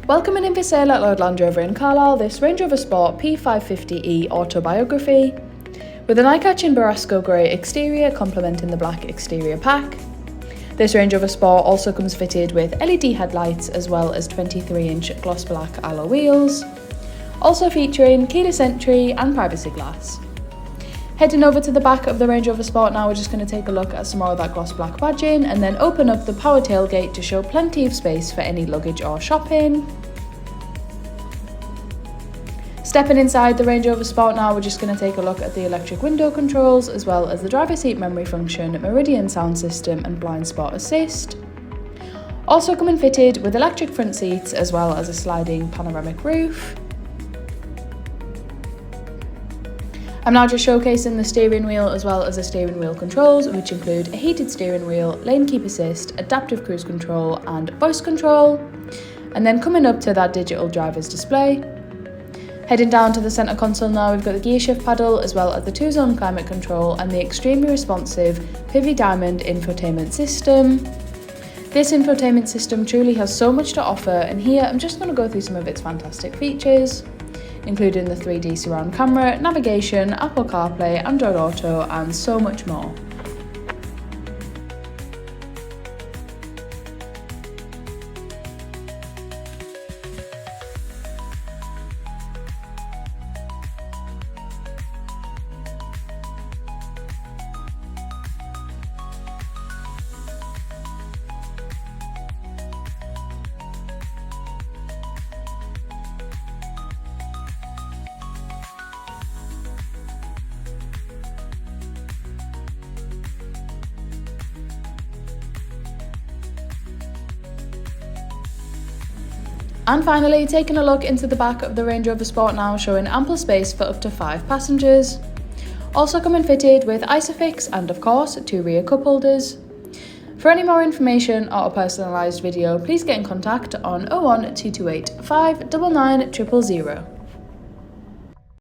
Welcoming in for sale at Lloyd Land Rover in Carlisle, this Range Rover Sport P550e Autobiography, with an eye-catching Borasco Grey Exterior complementing the black exterior pack. This Range Rover Sport also comes fitted with LED headlights as well as 23-inch gloss black alloy wheels, also featuring keyless entry and privacy glass. Heading over to the back of the Range Rover Sport now, we're just going to take a look at some more of that gloss black badging and then open up the power tailgate to show plenty of space for any luggage or shopping. Stepping inside the Range Rover Sport now, we're just going to take a look at the electric window controls as well as the driver's seat memory function, Meridian sound system and blind spot assist. Also coming fitted with electric front seats as well as a sliding panoramic roof. I'm now just showcasing the steering wheel as well as the steering wheel controls, which include a heated steering wheel, lane keep assist, adaptive cruise control and voice control. And then coming up to that digital driver's display. Heading down to the centre console now, we've got the gear shift paddle as well as the 2-zone climate control and the extremely responsive PV Diamond infotainment system. This infotainment system truly has so much to offer, and here I'm just going to go through some of its fantastic features, including the 3D surround camera, navigation, Apple CarPlay, Android Auto and so much more. And finally, taking a look into the back of the Range Rover Sport now, showing ample space for up to 5 passengers. Also coming fitted with Isofix and of course 2 rear cup holders. For any more information or a personalised video, please get in contact on 01228 599 000.